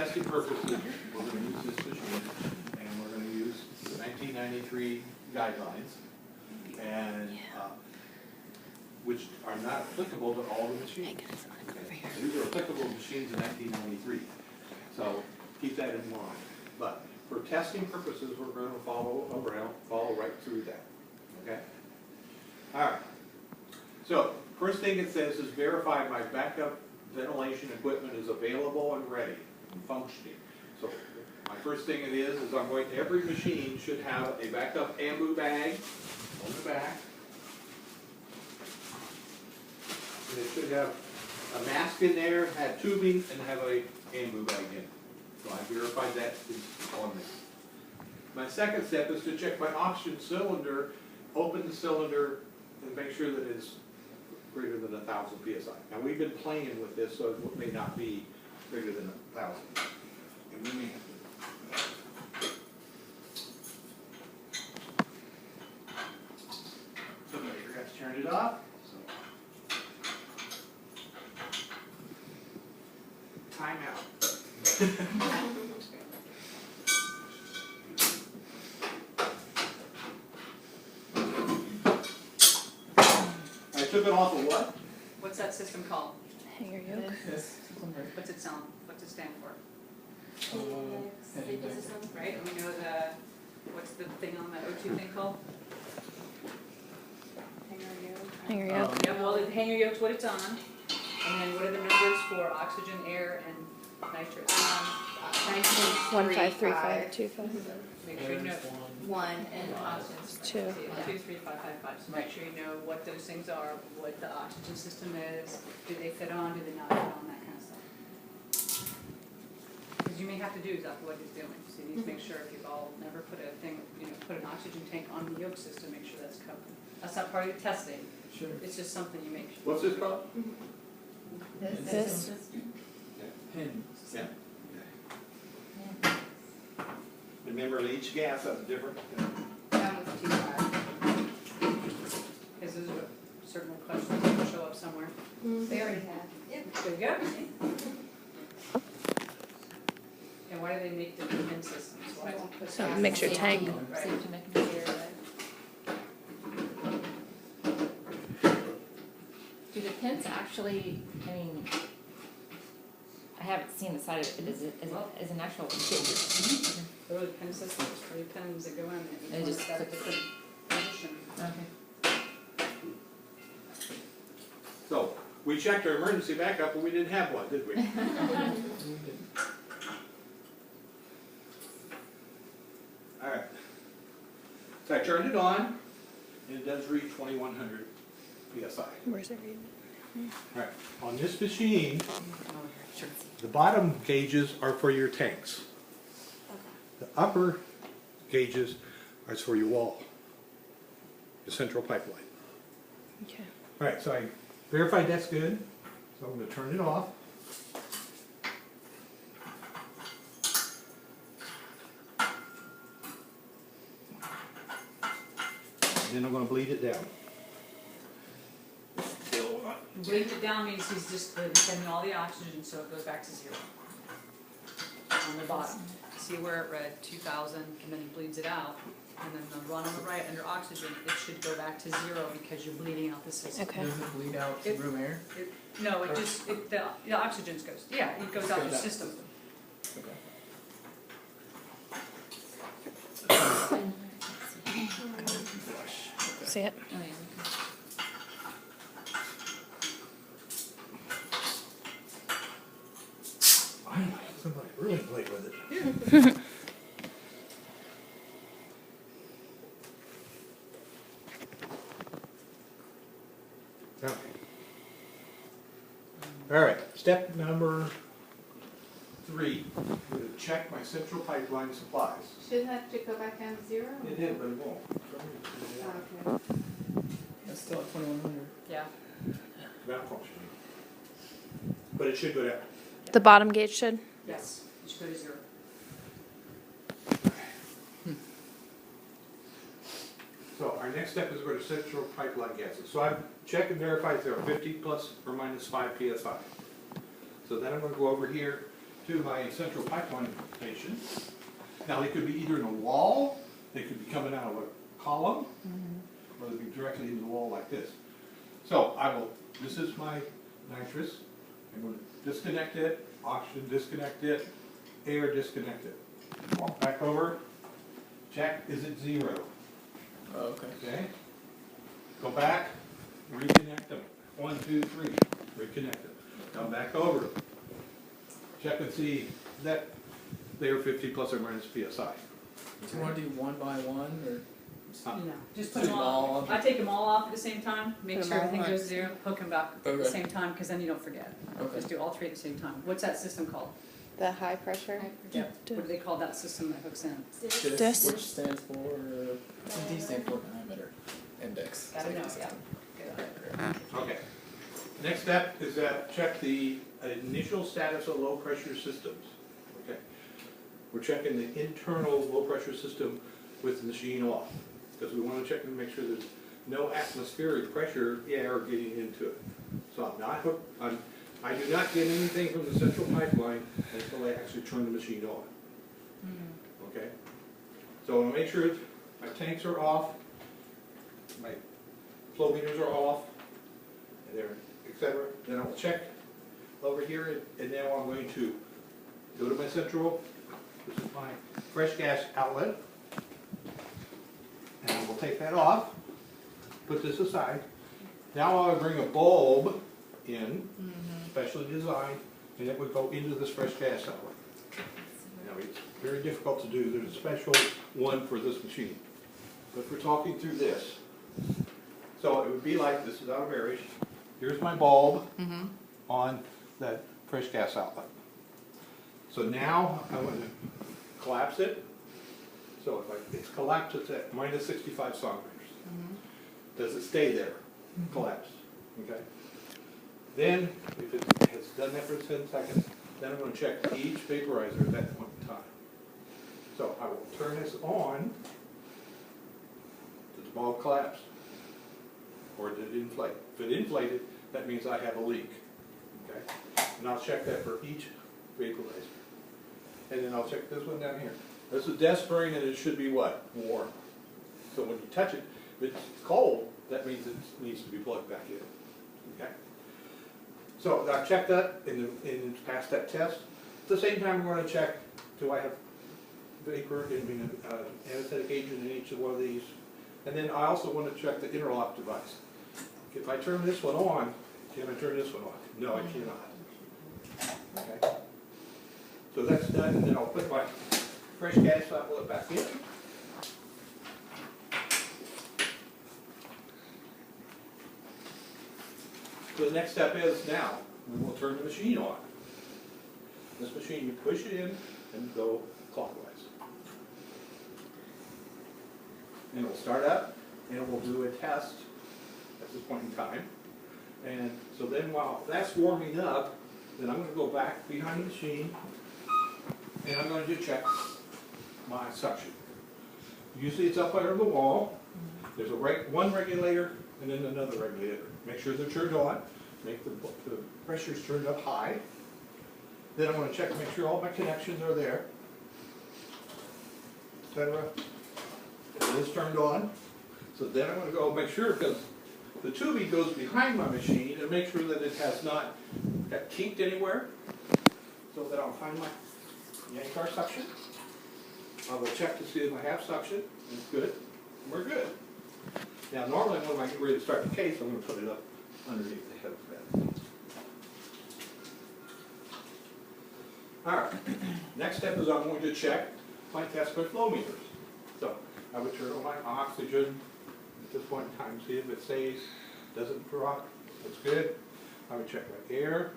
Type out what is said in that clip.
testing purposes, we're going to use this machine, and we're going to use the 1993 guidelines, and which are not applicable to all the machines. Okay. These are applicable machines in 1993, so keep that in mind. But for testing purposes, we're going to follow right through that. Okay. All right. So first thing it says is verify my backup ventilation equipment is available and ready and functioning. So my first thing it is I'm going to, every machine should have a backup ambu bag on the back. And it should have a mask in there, have tubing, and have a ambu bag in. So I verified that is on there. My second step is to check my oxygen cylinder, open the cylinder, and make sure that it's greater than 1,000 psi. Now we've been playing with this, so it may not be greater than 1,000. And we may somebody forgot to turn it off. So. Time out. I took it off of what? What's that system called? Hanger yoke. What's it sound? What's it stand for? Safety system. Right? And we know what's the thing on the O2 thing called? Hanger yoke. Yeah, well, the hanger yoke's what it's on. And then what are the numbers for oxygen, air, and nitrous? 153525. Make sure you know. 1 and oxygen. 2. 2, 3, 5, 5, 5. So make sure you know what those things are, what the oxygen system is, do they fit on, do they not fit on, that kind of stuff. Because you may have to do exactly what he's doing. So you need to make sure if you've all never put a thing, put an oxygen tank on the yoke system, make sure that's covered. That's not part of your testing. Sure. It's just something you make sure. What's this called? This. Pin. Yeah. Remember, each gas has a different. That one's 2.5. Because those are certain questions that will show up somewhere. They already have. Yep. There you go. And why do they make the pin systems? Why? So it makes your tank. Safety mechanism. Do the pins actually, I mean, I haven't seen the side of it, but is an actual kit? There are the pin systems, 3 pins that go in, and They each just one's got a click. different position. Okay. So we checked our emergency backup, but we didn't have one, did we? All right. So I turned it on, and it does read 2,100 psi. Where's it reading? All right. On this machine, the bottom gauges are for your tanks. The upper gauges are for your wall, the central pipeline. Okay. All right, so I verified that's good, so I'm going to turn it off. And then I'm going to bleed it down. Bleed it down means he's just sending all the oxygen, so it goes back to 0. On the bottom. See where it read 2,000, and then he bleeds it out. And then the one on the right under oxygen, it should go back to 0 because you're bleeding out the system. Okay. Does it bleed out It- room air? No, it just, the oxygen goes, yeah, it goes out the system. Okay. See it? Oh, yeah. Somebody really played with it. Okay. All right, step number 3, I'm going to check my central pipeline supplies. Should have to go back down to 0? It did, but it won't. Oh, okay. That's still at 2,100. Yeah. Malfunctioning. But it should go down. The bottom gauge should. Yes, it should go to 0. So our next step is go to central pipeline gases. So I've checked and verified there are 50 plus or minus 5 psi. So then I'm going to go over here to my central pipeline station. Now, they could be either in a wall, they could be coming out of a column, or they'd be directly into the wall like this. So this is my nitrous. I'm going to disconnect it, oxygen disconnect it, air disconnect it. Walk back over, check, is it 0? Oh, okay. Okay? Go back, reconnect them. 1, 2, 3, reconnect them. Come back over. Check and see that they are 50 plus or minus PSI. Do you want to do one by one, or? No, just put Put them them all, all on. I take them all off at the same time, make Put 'em sure all everything on. goes 0, hook them back at the Okay. same time, because then you don't forget. Okay. Just do all 3 at the same time. What's that system called? The high pressure. Yep. What do they call that system that hooks in? Dis. Which stands for, D stands for diameter, index. Gotta know, safety yeah. system. Good. Okay. Next step is that check the initial status of low pressure systems. Okay. We're checking the internal low pressure system with the machine off, because we want to check and make sure there's no atmospheric pressure air getting into it. So I'm not hooked, I do not get anything from the central pipeline until I actually turn the machine on. Okay? So I want to make sure my tanks are off, my flow meters are off, and they're, etc. Then I will check over here, and now I'm going to go to my central. This is my fresh gas outlet. And I will take that off, put this aside. Now I'll bring a bulb in, specially designed, and it would go into this fresh gas outlet. Now, it's very difficult to do. There's a special one for this machine. But we're talking through this. So it would be like, this is out of bearish. Here's my bulb on that fresh gas outlet. So now I want to collapse it. So it's collapsed, it's at minus 65 centimeters. Does it stay there, collapsed? Okay. Then, if it has done that for 10 seconds, then I'm going to check each vaporizer at that point in time. So I will turn this on. Did the bulb collapse? Or did it inflate? If it inflated, that means I have a leak. Okay? And I'll check that for each vaporizer. And then I'll check this one down here. This is desk spring, and it should be what? Warm. So when you touch it, if it's cold, that means it needs to be plugged back in. Okay? So I've checked that and it's passed that test. At the same time, we're going to check, do I have vapor and anesthetic agent in each one of these? And then I also want to check the interlock device. If I turn this one on, can I turn this one on? No, I cannot. Okay? So that's done, and then I'll put my fresh gas outlet back in. So the next step is now, we will turn the machine on. This machine, you push it in and go clockwise. And it will start up, and it will do a test at this point in time. And so then while that's warming up, then I'm going to go back behind the machine, and I'm going to check my suction. Usually it's up under the wall. There's one regulator and then another regulator. Make sure they're turned on. Make the pressures turned up high. Then I'm going to check to make sure all my connections are there, etc. It is turned on. So then I'm going to go make sure, because the tubing goes behind my machine, and make sure that it has not got kinked anywhere, so that I'll find my Yankar suction. I will check to see if I have suction. It's good. We're good. Now, normally when I get ready to start the case, I'm going to put it up underneath the head of the bed. All right. Next step is I'm going to check my test my flow meters. So I would turn on my oxygen at this point in time, see if it stays, doesn't drop. It's good. I would check my air.